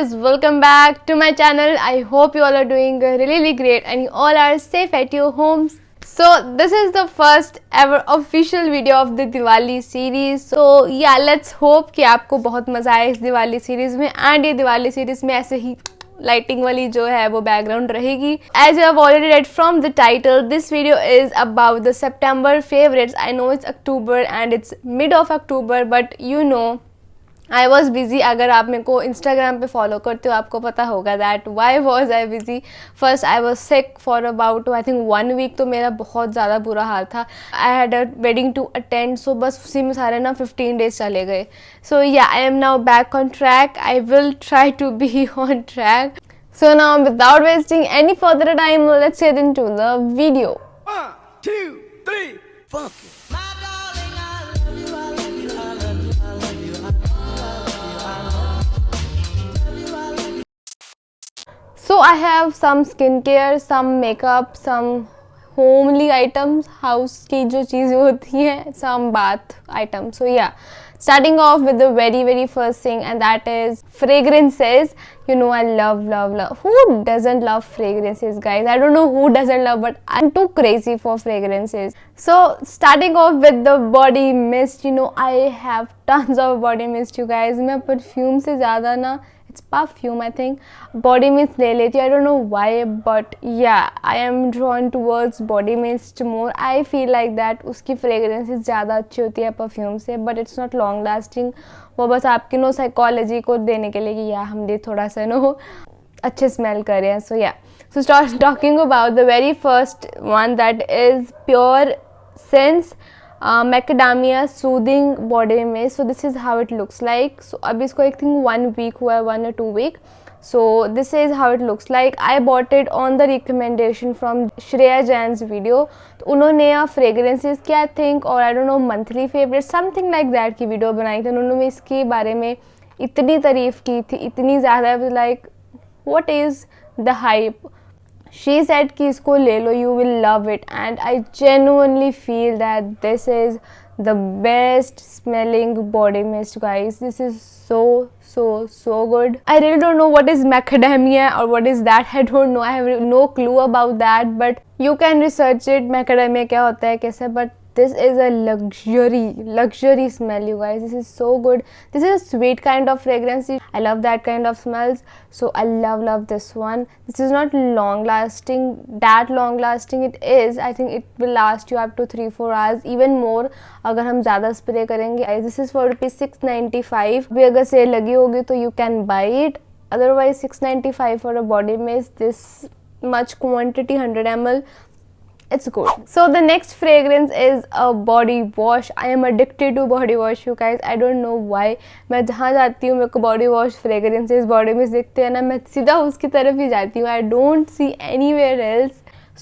guys, welcome back to my channel. I hope you all are doing really great and you all are safe at your homes. So this is the first ever official video of the Diwali series. So yeah, let's hope कि आपको बहुत मजा आए इस Diwali series में and ये Diwali series में ऐसे ही लाइटिंग वाली जो है वो बैकग्राउंड रहेगी. As you have already read from the title, this video is about the September favorites. I know it's October and it's mid of October, but you know I was busy. अगर आप मेरे को Instagram पे follow करते हो आपको पता होगा that why was I busy. First I was sick for about I think 1 week. तो मेरा बहुत ज़्यादा बुरा हाल था. I had a wedding to attend. So बस उसी में सारे ना 15 डेज चले गए. So yeah I am now back on track. I will try to be on track. So now without wasting any further time let's get into the video. 1, 2, 3, funky. So I have some skincare, some makeup, some homely items, house की जो चीज़ें होती हैं, some bath items. So yeah, starting off with the very first thing, and that is fragrances. You know I love. Who doesn't love fragrances, guys? I don't know who doesn't love, but I'm too crazy for fragrances. So starting off with the body mist. You know I have tons of body mist, you guys. मैं perfume से ज़्यादा ना it's perfume I think body mist ले लेती हूँ. I don't know why, but yeah, I am drawn towards body mist more. I feel like that उसकी fragrances ज़्यादा अच्छी होती है perfume से, but it's not long lasting. वो बस आपकी नो साइकोलॉजी को देने के लिए कि या हम ये थोड़ा सा नो अच्छे स्मेल कर रहे हैं. So yeah so start talking about the very first one that is pure sense macadamia soothing body में. So this is how it looks like. So अभी इसको आई थिंक 1 वीक हुआ है, 1 or 2 week. So this is how it looks like. I bought it on the recommendation from Shreya Jain's video. तो उन्होंने यहाँ fragrances की I think और आई don't know monthly favourite something like that की video बनाई थी. उन्होंने इसके बारे में इतनी तारीफ़ की थी, इतनी ज़्यादा like what is the hype. She said कि इसको ले लो, you will love it, and I genuinely feel that this is the best smelling body mist, guys. This is so good. I really don't know what is macadamia or what is that. I don't know. I have no clue about that, but you can research it. Macadamia क्या होता है कैसे, but this is a luxury smell, you guys. This is so good. This is a sweet kind of fragrance. I love that kind of smells, so I love this one. This is not long lasting, that long lasting it is. I think it will last you up to 3-4 hours, even more अगर हम ज़्यादा spray करेंगे. This is for ₹695. भी अगर cell लगी होगी तो you can buy it. Otherwise 695 for a body mist, this much quantity, 100 ml. It's good. So the next fragrance is a body wash. I am addicted to body wash, you guys. I don't know why. मैं जहाँ जाती हूँ मेरे को body wash fragrances body mist दिखते हैं ना, मैं सीधा उसकी तरफ ही जाती हूँ. I don't see anywhere else.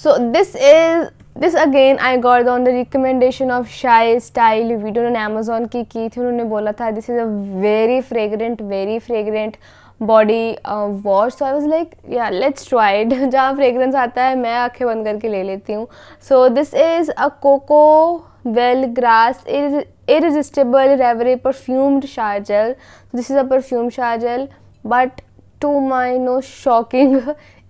So this again I got on the recommendation of Shy Style video ने Amazon की थी. उन्होंने बोला था this is a very fragrant body wash. So I was like yeah let's try it. जहाँ fragrance आता है मैं आंखें बंद करके ले लेती हूँ. So this is a cocoa well grass irresistible reverie perfumed shower gel. This is a perfume shower gel, but to my no shocking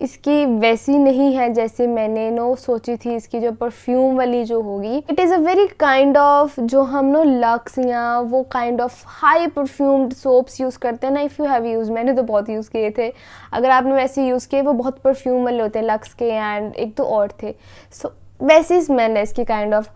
इसकी वैसी नहीं है जैसे मैंने नो सोची थी. इसकी जो परफ्यूम वाली जो होगी, it is a very kind of जो हम नो लक्स या वो kind of high perfumed soaps use करते हैं ना. इफ़ यू हैव यूज़, मैंने तो बहुत यूज़ किए थे. अगर आपने वैसे यूज़ किए, वो बहुत परफ्यूम वाले होते हैं लक्स के एंड एक तो और थे. सो वैसी स्मेल है इसकी kind of.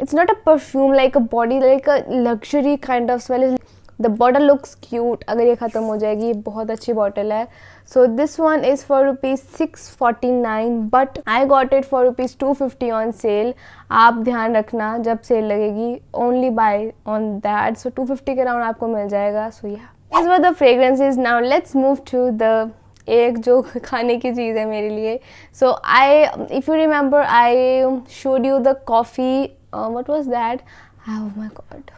It's not a perfume like a body, like a luxury kind of smell. The bottle looks cute. अगर ये ख़त्म हो जाएगी, बहुत अच्छी बॉटल है. So this one is for ₹649, but I got it for ₹250 on sale. आप ध्यान रखना जब सेल लगेगी, ओनली बाय ऑन दैट. सो 250 के राउंड आपको मिल जाएगा. सो yeah this were the fragrances. Now let's move to the एक जो खाने की चीज़ है मेरे लिए. So I if you remember I showed you the coffee. What was that? Oh my god,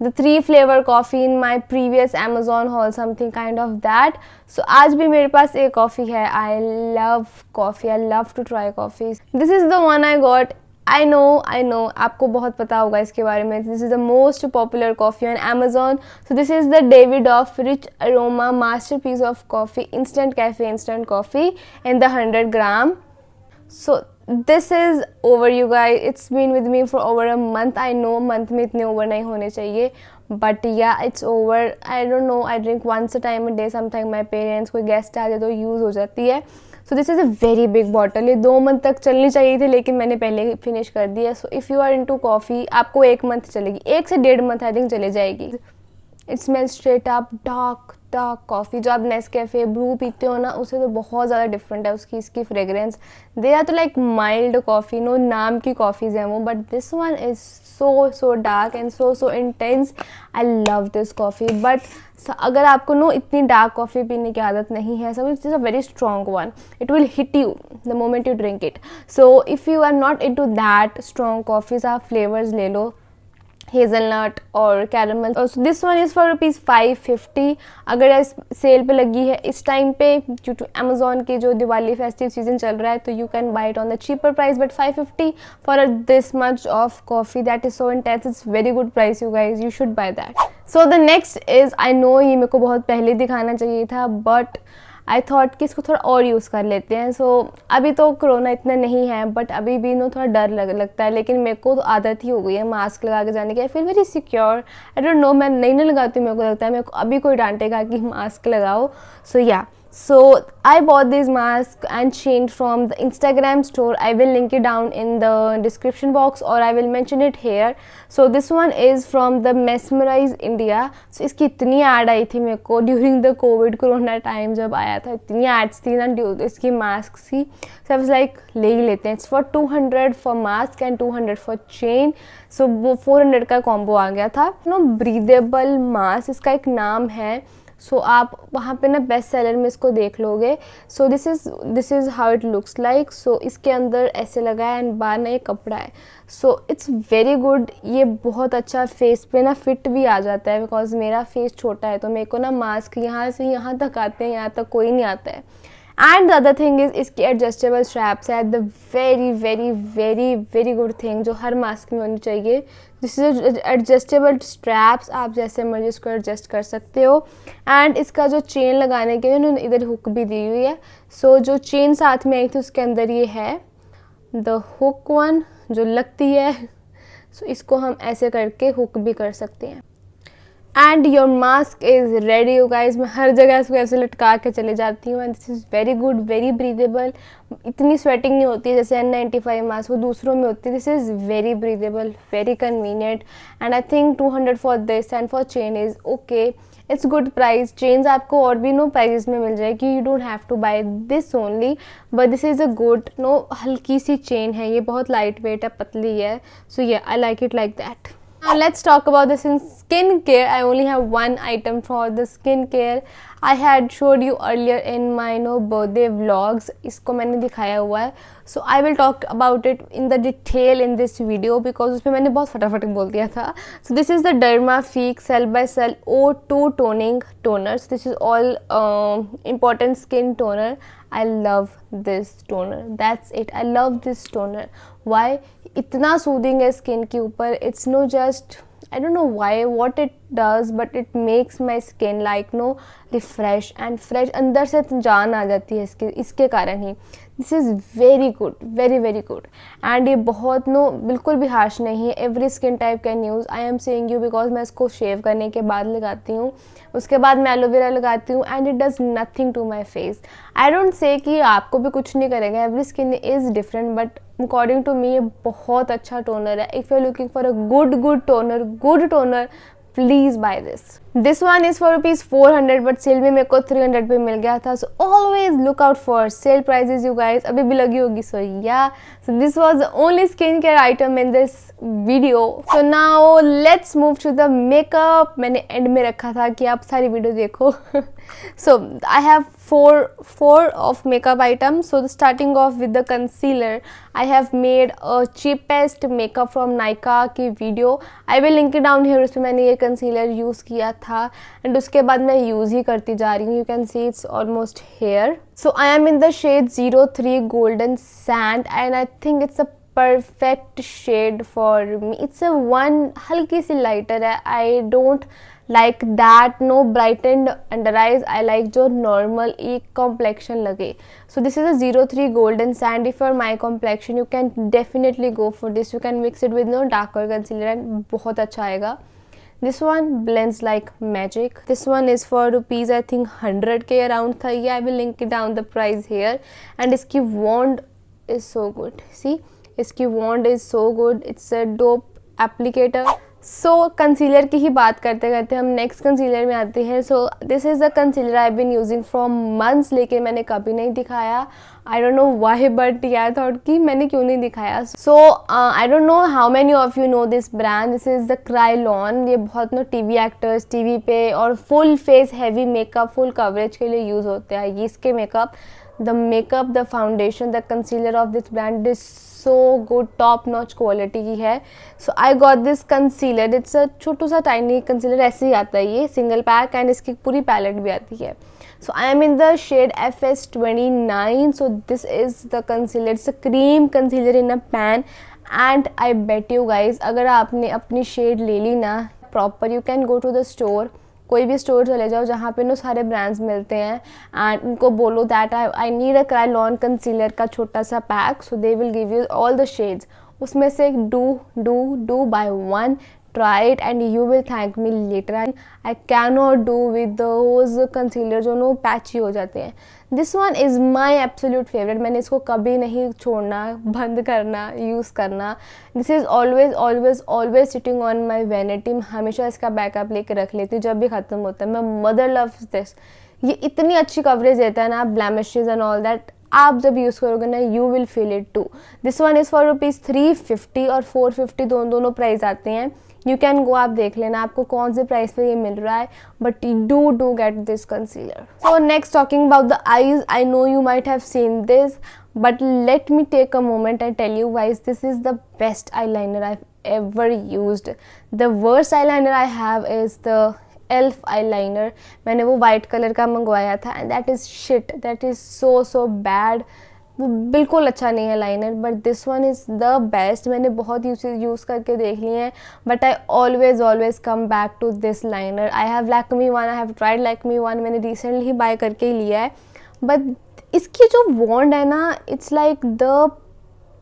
the 3 flavor coffee in my previous Amazon haul, something kind of that. So आज भी मेरे पास एक coffee है. I love coffee. I love to try coffees. This is the one I got. I know आपको बहुत पता होगा इसके बारे में. This is the most popular coffee on Amazon. So this is the Davidoff Rich Aroma masterpiece of coffee, instant cafe, instant coffee in the 100 gram. So this is over you guys. It's been with me for over a month. I know month में इतने over नहीं होने चाहिए, but yeah it's over. I don't know, I drink once a time a day. Sometimes my parents कोई guest आ जाए तो use हो जाती है. सो this is a very big bottle. ये 2 मंथ तक चलनी चाहिए थी लेकिन मैंने पहले फिनिश कर दिया. So if you are into coffee आपको 1 मंथ चलेगी, 1 से 1.5 मंथ आई थिंक चले जाएगी. It smells straight up dark coffee. जो आप नेस्कैफे ब्रू पीते हो ना उससे तो बहुत ज़्यादा डिफरेंट है इसकी फ्रेगरेंस. दे आर तो लाइक माइल्ड कॉफ़ी, नो नाम की कॉफ़ीज़ हैं वो, but this one is so dark and so intense. I love this coffee. But अगर आपको नो इतनी डार्क कॉफ़ी पीने की आदत नहीं है, सब it is a very strong one. It will hit you the moment you drink it. So if you are not into that strong coffees, आप फ्लेवर्स ले लो, हेज़लनट और caramel. This one is for ₹550. अगर इस cell पे लगी है इस टाइम पे ड्यू टू अमेजोन की जो दिवाली फेस्टिव सीजन चल रहा है, तो you can buy it on the cheaper price. But 550 for this much of coffee, that is so intense. It's very good price you guys, you should by that. So the next is, I know ये मेरे को बहुत पहले दिखाना चाहिए था but I thought कि इसको थोड़ा और यूज़ कर लेते हैं. सो अभी तो कोरोना इतना नहीं है बट अभी भी नो थोड़ा डर लगता है, लेकिन मेरे को तो आदत ही हो गई है मास्क लगा के जाने की. I feel very secure. I don't no, मैं नहीं लगाती हूँ, मेरे को लगता है मेरे को अभी कोई डांटेगा कि मास्क लगाओ. सो या, so I bought this mask and chain from the Instagram store. I will link it down in the description box or I will mention it here. So this one is from the Mesmerize India. So इसकी इतनी ad आई थी मेरे को during the COVID corona time जब आया था, इतनी ads थी ना इसकी mask की. So I was like ले ही लेते हैं. It's for 200 for mask and 200 for chain. So वो 400 का combo आ गया था. No breathable mask इसका एक नाम है. सो आप वहाँ पे ना बेस्ट सेलर में इसको देख लोगे. So this is how it looks like. So इसके अंदर ऐसे लगा है एंड बाहर ना ये कपड़ा है. So it's very good. ये बहुत अच्छा फेस पे ना फिट भी आ जाता है बिकॉज मेरा फेस छोटा है तो मेरे को ना मास्क यहाँ से यहाँ तक आते हैं, यहाँ तक कोई नहीं आता है. And the other thing is इसकी एडजस्टेबल स्ट्रैप्स है. द वेरी गुड थिंग जो हर मास्क में होनी चाहिए. दिस इज एडजस्टेबल स्ट्रैप्स, आप जैसे मर्जी इसको एडजस्ट कर सकते हो. एंड इसका जो चेन लगाने के लिए उन्होंने इधर हुक भी दी हुई है. सो जो चेन साथ में आई थी उसके अंदर ये है द हुक वन जो लगती है. सो इसको हम ऐसे करके हुक भी कर सकते हैं. And your mask is ready you guys. मैं हर जगह इसको ऐसे लटका के चले जाती हूँ and this is very good, very breathable. इतनी स्वेटिंग नहीं होती है जैसे N95 मास्क वो दूसरों में होती है. This is very breathable, very convenient. And I think 200 for this and for chain is okay. It's good price. Chains आपको और भी नो प्राइजेस में मिल जाएगी. You don't have to buy this only but this is a good no हल्की सी chain है. ये बहुत लाइट वेट है, पतली है. सो yeah I like it like that. Now let's talk about this in skincare. I only have one item for the skincare. I had showed you earlier in my birthday vlogs. इसको मैंने दिखाया हुआ है. So I will talk about it in the detail in this video because उसमें मैंने बहुत फटाफट बोल दिया था. So this is the Dermafique Cell by Cell O2 toning toner. So this is all important skin toner. I love this toner. That's it. I love this toner. Why? इतना soothing है skin के ऊपर. It's know just I don't know why, what it does, but it makes my skin like no refresh and fresh. अंदर से जान आ जाती है इसके कारण ही. This is very good, very good. And ये बहुत नो बिल्कुल भी हार्श नहीं है. Every skin type can use. I am saying you because मैं इसको शेव करने के बाद लगाती हूँ. उसके बाद मैं एलोवेरा लगाती हूँ and it does nothing to my face. I don't say कि आपको भी कुछ नहीं करेगा. Every skin is different but according to me ये बहुत अच्छा टोनर है. If you are looking for a good toner please buy this one is for ₹400 but sale में मेरे को 300 पे मिल गया था. So always look out for sale prices you guys. अभी भी लगी होगी. So yeah, so this was the only skin care item in this video. So now let's move to the makeup. मैंने एंड में रखा था कि आप सारी वीडियो देखो. So I have four of makeup items. So starting off with the concealer, I have made a cheapest makeup from Nykaa की video. I will link it down here. उसमें मैंने ये concealer यूज़ किया था and उसके बाद मैं use ही करती जा रही हूँ. You can see it's almost here. So I am in the shade 03 Golden Sand and I think it's a perfect shade for me. It's a one हल्की सी lighter है. I don't like that no brightened under eyes. I like जो normal एक complexion लगे. So this is a 03 golden sand. If for my complexion you can definitely go for this. You can mix it with no darker concealer and बहुत अच्छा आएगा. This one blends like magic. This one is for rupees I think 100 के around था ये. I will link it down the price here. And इसकी wand is so good. See, इसकी wand is so good. It's a dope applicator. So concealer की ही बात करते करते हम नेक्स्ट कंसीलर में आते हैं. So this is the concealer I been using from months, लेकिन मैंने कभी नहीं दिखाया. I don't know why, but यार थॉट कि मैंने क्यों नहीं दिखाया. So I don't know how many of you know this brand. This is the Kryolan. ये बहुत नो टीवी एक्टर्स टीवी पे और full face heavy makeup full coverage के लिए यूज़ होते हैं. ये इसके makeup, the makeup, the foundation, the concealer of this brand is so good, top notch quality की है. So I got this concealer. It's a छोटू सा tiny concealer. ऐसे ही आता है ये single pack and इसकी पूरी palette भी आती है. So I am in the shade FS29. So this is the concealer. It's a cream concealer in a pan. And I bet you guys, अगर आपने अपनी shade ले ली ना proper, you can go to the store. कोई भी store चले जाओ जहाँ पे नो सारे ब्रांड्स मिलते हैं एंड उनको बोलो that I need a Krylon concealer का छोटा सा pack. So they will give you all the shades. उसमें से do by one, try it and you will thank me later. I can not do with those concealer जो no patchy हो जाते हैं. This one is my absolute favourite. मैंने इसको कभी नहीं छोड़ना, बंद करना, यूज़ करना. This is always always always sitting on my vanity. हमेशा इसका बैकअप लेके रख लेती हूँ जब भी ख़त्म होता है. मैं मदर लव्स दिस. ये इतनी अच्छी कवरेज देता है ना, ब्लैमिशेज एंड ऑल दैट. आप जब यूज़ करोगे ना you will feel it too. This one is for rupees 350 और 450 दोनों प्राइस आते हैं. यू कैन गो, आप देख लेना आपको कौन से प्राइस पे ये मिल रहा है, but do get this concealer. So next talking about the eyes. I know you might have seen this, but let me take a moment and tell you guys, this is the best eyeliner I've ever used. The worst eyeliner I have is the elf eyeliner. मैंने वो white colour का मंगवाया था and that is shit. That is so bad. वो बिल्कुल अच्छा नहीं है liner. But this one is the best. मैंने बहुत यूज़ करके देख लिए हैं, but I always come back to this liner. I have Lakme one, I have tried Lakme one. मैंने रिसेंटली ही बाय करके ही लिया है. बट इसकी जो वॉन्ड है ना, it's like the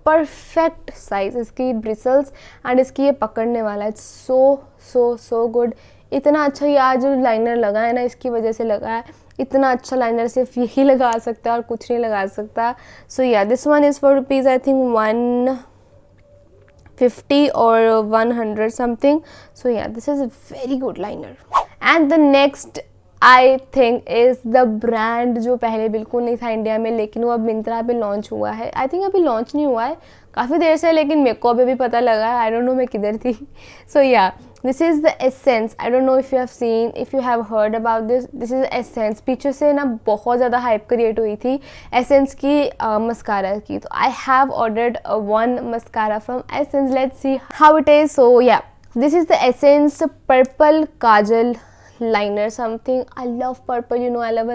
perfect size. इसकी ब्रिसल्स एंड इसकी ये पकड़ने वाला, इट्स सो गुड. इतना अच्छा ये आज जो लाइनर लगा है ना, इसकी वजह से लगा है. इतना अच्छा लाइनर सिर्फ यही लगा सकता है और कुछ नहीं लगा सकता. सो yeah this one is for rupees I think 150 और 100 something. So yeah this is a very good liner. And the next I think is the brand जो पहले बिल्कुल नहीं था इंडिया में, लेकिन वो अब मिंत्रा पे लॉन्च हुआ है. आई थिंक अभी लॉन्च नहीं हुआ है, काफ़ी देर से, लेकिन मेरे को अभी भी पता लगा है. आई डोंट नो मैं किधर थी. सो yeah this is the essence. I don't know if you have seen, if you have heard about this. This is essence. पीछे से ना बहुत ज़्यादा हाइप क्रिएट हुई थी एसेंस की मस्कारा की. तो I have ordered one mascara from Essence. Let's see how it is. So yeah this is the Essence purple kajal liner something. I love purple, you know, I love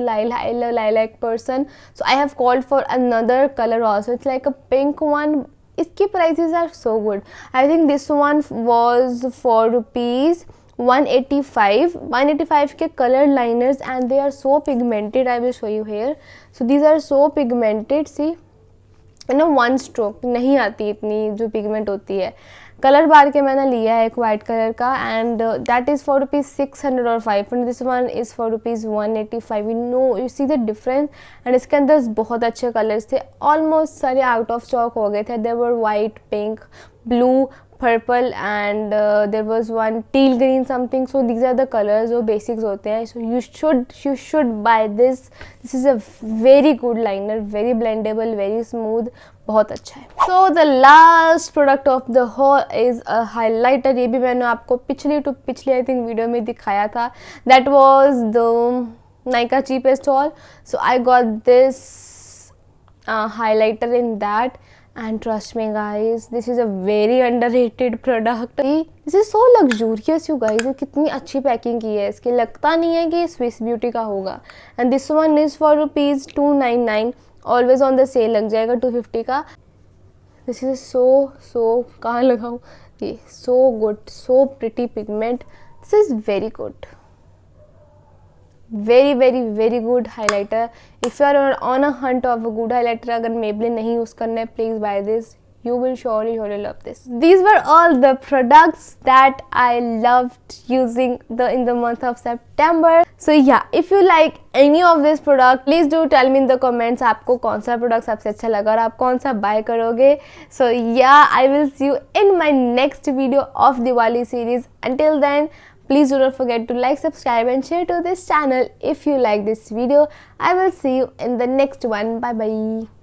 lilac person. So I have called for another color also. It's like a pink one. इसकी prices are so good. I think this one was for rupees 185. 185 के color liners and they are so pigmented. I will show you here. So these are so pigmented. See, you know, one stroke नहीं आती इतनी जो pigment होती है. Colour बार के मैंने लिया है एक वाइट कलर का and that is for rupees 600 और 500. This one is for rupees 185. You see the difference. And इसके अंदर बहुत अच्छे कलर्स थे. ऑलमोस्ट सारे आउट ऑफ स्टॉक हो गए थे. There were white, pink, blue, purple and there was one teal green something. So these are the colours जो बेसिक्स होते हैं. So you should buy this. This is a very good liner, very blendable, very smooth, बहुत अच्छा है. So the last product of the whole is a highlighter. ये भी मैंने आपको पिछली आई थिंक वीडियो में दिखाया था. That was the Nykaa cheapest all. So I got this highlighter in that. And trust me guys, this is a very underrated product. This is so luxurious you guys. कितनी अच्छी packing की है इसकी, लगता नहीं है कि स्विस ब्यूटी का होगा. And this one is for rupees 299. Always on the sale लग जाएगा 250 का. दिस इज सो कहाँ लगाऊँ ये, so good, so pretty pigment, this is very good, very good highlighter. If you are on a hunt of a good highlighter, अगर Maybelline नहीं use करना है, please buy this. You will surely love this. These were all the products that I loved using in the month of September. So yeah, if you like any of this product, please do tell me in the comments आपको कौन सा product सबसे अच्छा लगा और आप कौन सा buy करोगे. So yeah, I will see you in my next video of Diwali series. Until then, please do not forget to like, subscribe and share to this channel if you like this video. I will see you in the next one. Bye bye.